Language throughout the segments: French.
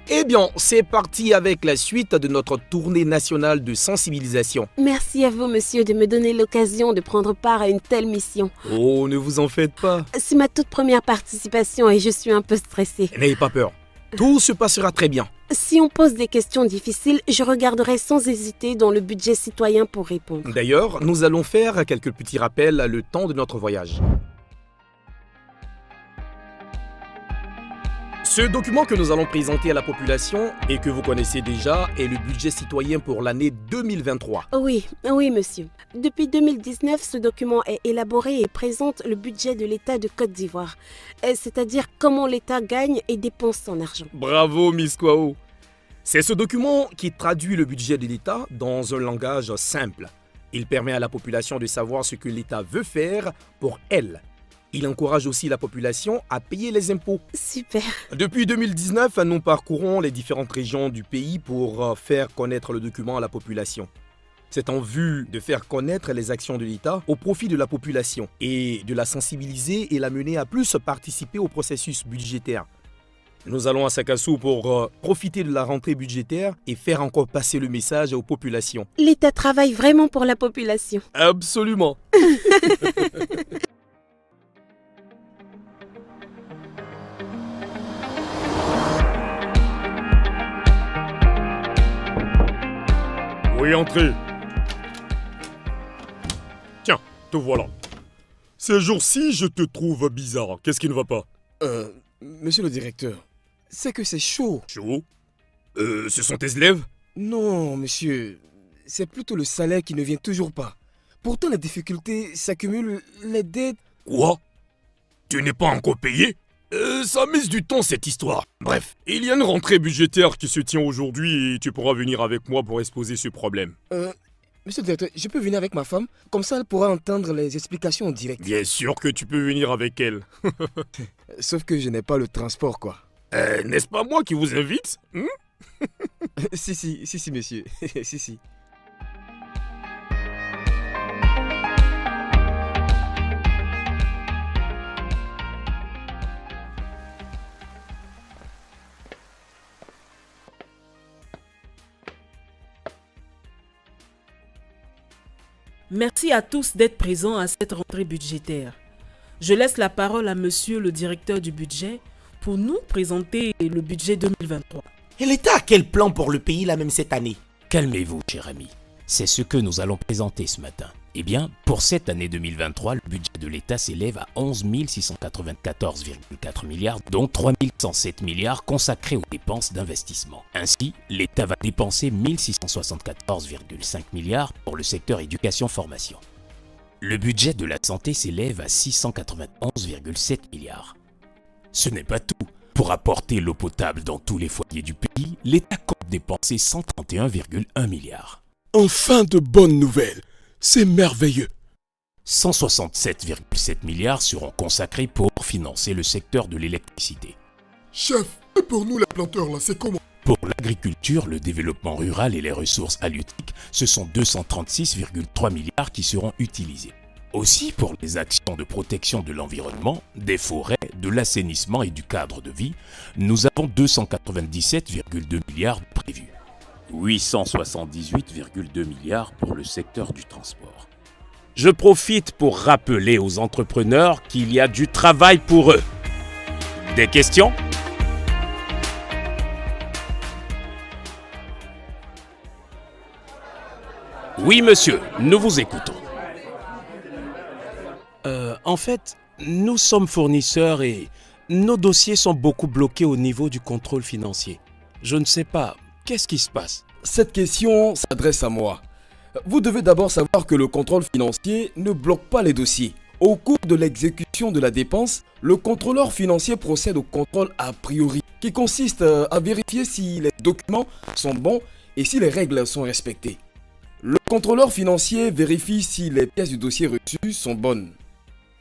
Eh bien, c'est parti avec la suite de notre tournée nationale de sensibilisation. Merci à vous, monsieur, de me donner l'occasion de prendre part à une telle mission. Oh, ne vous en faites pas. C'est ma toute première participation et je suis un peu stressée. N'ayez pas peur. Tout se passera très bien. Si on pose des questions difficiles, je regarderai sans hésiter dans le budget citoyen pour répondre. D'ailleurs, nous allons faire quelques petits rappels le temps de notre voyage. Ce document que nous allons présenter à la population et que vous connaissez déjà est le budget citoyen pour l'année 2023. Oui, monsieur. Depuis 2019, ce document est élaboré et présente le budget de l'État de Côte d'Ivoire, c'est-à-dire comment l'État gagne et dépense son argent. Bravo, Miss Kwao. C'est ce document qui traduit le budget de l'État dans un langage simple. Il permet à la population de savoir ce que l'État veut faire pour elle. Il encourage aussi la population à payer les impôts. Super. Depuis 2019, nous parcourons les différentes régions du pays pour faire connaître le document à la population. C'est en vue de faire connaître les actions de l'État au profit de la population et de la sensibiliser et la mener à plus participer au processus budgétaire. Nous allons à Sakassou pour profiter de la rentrée budgétaire et faire encore passer le message aux populations. L'État travaille vraiment pour la population. Absolument. Oui, entrez. Tiens, te voilà. Ces jours-ci, je te trouve bizarre. Qu'est-ce qui ne va pas? Monsieur le directeur, c'est que c'est chaud. Chaud? Ce sont tes élèves? Non, monsieur, c'est plutôt le salaire qui ne vient toujours pas. Pourtant, les difficultés s'accumulent, les dettes... Quoi? Tu n'es pas encore payé? Ça mise du temps cette histoire. Bref, il y a une rentrée budgétaire qui se tient aujourd'hui et tu pourras venir avec moi pour exposer ce problème. Monsieur le directeur, je peux venir avec ma femme? Comme ça, elle pourra entendre les explications en direct. Bien sûr que tu peux venir avec elle. Sauf que je n'ai pas le transport, quoi. N'est-ce pas moi qui vous invite? Si, monsieur. si. Merci à tous d'être présents à cette rentrée budgétaire. Je laisse la parole à monsieur le directeur du budget pour nous présenter le budget 2023. Et l'État a quel plan pour le pays là même cette année? Calmez-vous, cher ami. C'est ce que nous allons présenter ce matin. Eh bien, pour cette année 2023, le budget de l'État s'élève à 11 694,4 milliards, dont 3 107 milliards consacrés aux dépenses d'investissement. Ainsi, l'État va dépenser 1 674,5 milliards pour le secteur éducation-formation. Le budget de la santé s'élève à 691,7 milliards. Ce n'est pas tout. Pour apporter l'eau potable dans tous les foyers du pays, l'État compte dépenser 131,1 milliards. Enfin de bonnes nouvelles, c'est merveilleux. 167,7 milliards seront consacrés pour financer le secteur de l'électricité. Chef, et pour nous les planteurs là, c'est comment? Pour l'agriculture, le développement rural et les ressources halieutiques, ce sont 236,3 milliards qui seront utilisés. Aussi, pour les actions de protection de l'environnement, des forêts, de l'assainissement et du cadre de vie, nous avons 297,2 milliards prévus. 878,2 milliards pour le secteur du transport. Je profite pour rappeler aux entrepreneurs qu'il y a du travail pour eux. Des questions? Oui, monsieur, nous vous écoutons. En fait, nous sommes fournisseurs et nos dossiers sont beaucoup bloqués au niveau du contrôle financier. Je ne sais pas, qu'est-ce qui se passe? Cette question s'adresse à moi. Vous devez d'abord savoir que le contrôle financier ne bloque pas les dossiers. Au cours de l'exécution de la dépense, le contrôleur financier procède au contrôle a priori, qui consiste à vérifier si les documents sont bons et si les règles sont respectées. Le contrôleur financier vérifie si les pièces du dossier reçues sont bonnes.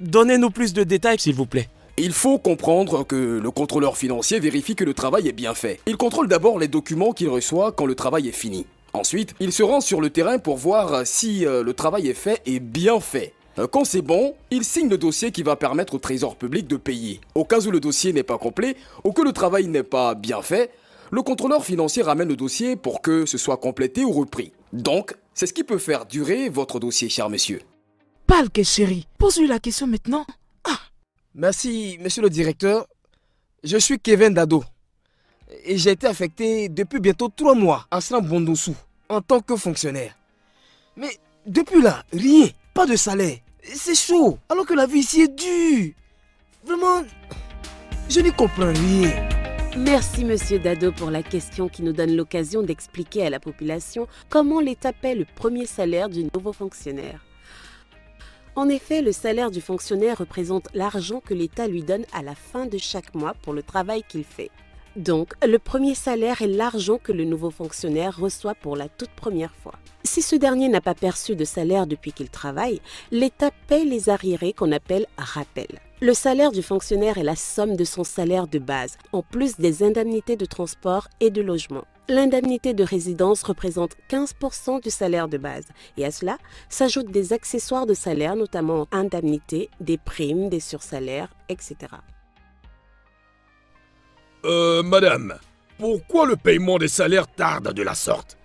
Donnez-nous plus de détails, s'il vous plaît. Il faut comprendre que le contrôleur financier vérifie que le travail est bien fait. Il contrôle d'abord les documents qu'il reçoit quand le travail est fini. Ensuite, il se rend sur le terrain pour voir si le travail est fait et bien fait. Quand c'est bon, il signe le dossier qui va permettre au trésor public de payer. Au cas où le dossier n'est pas complet ou que le travail n'est pas bien fait, Le contrôleur financier ramène le dossier pour que ce soit complété ou repris. Donc, c'est ce qui peut faire durer votre dossier, cher monsieur. Palke chérie, pose-lui la question maintenant. Merci, monsieur le directeur. Je suis Kevin Dado. Et j'ai été affecté depuis bientôt 3 mois à Slam Bondossou en tant que fonctionnaire. Mais depuis là, rien, pas de salaire. C'est chaud, alors que la vie ici est dure. Vraiment, je n'y comprends rien. Merci Monsieur Dado pour la question qui nous donne l'occasion d'expliquer à la population comment l'État paie le premier salaire du nouveau fonctionnaire. En effet, le salaire du fonctionnaire représente l'argent que l'État lui donne à la fin de chaque mois pour le travail qu'il fait. Donc, le premier salaire est l'argent que le nouveau fonctionnaire reçoit pour la toute première fois. Si ce dernier n'a pas perçu de salaire depuis qu'il travaille, l'État paie les arriérés qu'on appelle rappels. Le salaire du fonctionnaire est la somme de son salaire de base, en plus des indemnités de transport et de logement. L'indemnité de résidence représente 15% du salaire de base et à cela s'ajoutent des accessoires de salaire, notamment indemnités, des primes, des sursalaires, etc. Madame, pourquoi le paiement des salaires tarde de la sorte?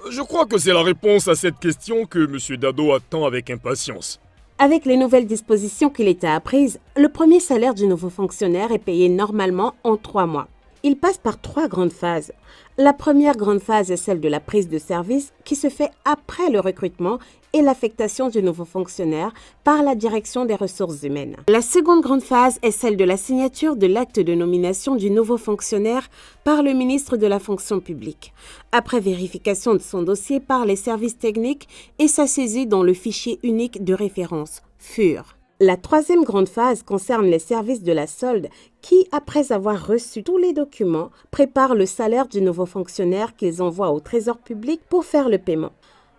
Je crois que c'est la réponse à cette question que M. Dado attend avec impatience. Avec les nouvelles dispositions que l'État a prises, le premier salaire du nouveau fonctionnaire est payé normalement en 3 mois. Il passe par 3 grandes phases. La première grande phase est celle de la prise de service qui se fait après le recrutement et l'affectation du nouveau fonctionnaire par la direction des ressources humaines. La seconde grande phase est celle de la signature de l'acte de nomination du nouveau fonctionnaire par le ministre de la fonction publique, après vérification de son dossier par les services techniques et sa saisie dans le fichier unique de référence, FUR. La troisième grande phase concerne les services de la solde qui, après avoir reçu tous les documents, préparent le salaire du nouveau fonctionnaire qu'ils envoient au Trésor public pour faire le paiement.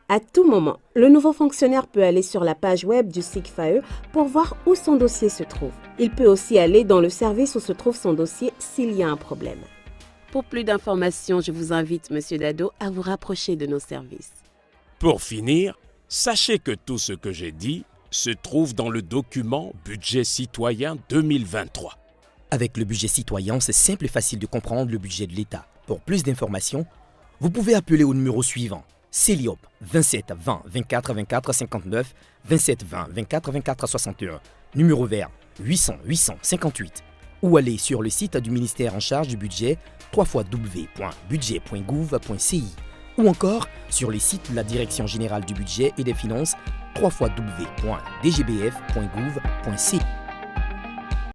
À tout moment, le nouveau fonctionnaire peut aller sur la page web du SIGFAE pour voir où son dossier se trouve. Il peut aussi aller dans le service où se trouve son dossier s'il y a un problème. Pour plus d'informations, je vous invite, Monsieur Dado, à vous rapprocher de nos services. Pour finir, sachez que tout ce que j'ai dit se trouve dans le document Budget citoyen 2023. Avec le budget citoyen, c'est simple et facile de comprendre le budget de l'État. Pour plus d'informations, vous pouvez appeler au numéro suivant. CELIOP 27 20 24 24 59 27 20 24 24 61, numéro vert 800 858, ou aller sur le site du ministère en charge du budget www.budget.gouv.ci, ou encore sur les sites de la Direction générale du budget et des finances www.dgbf.gouv.ci.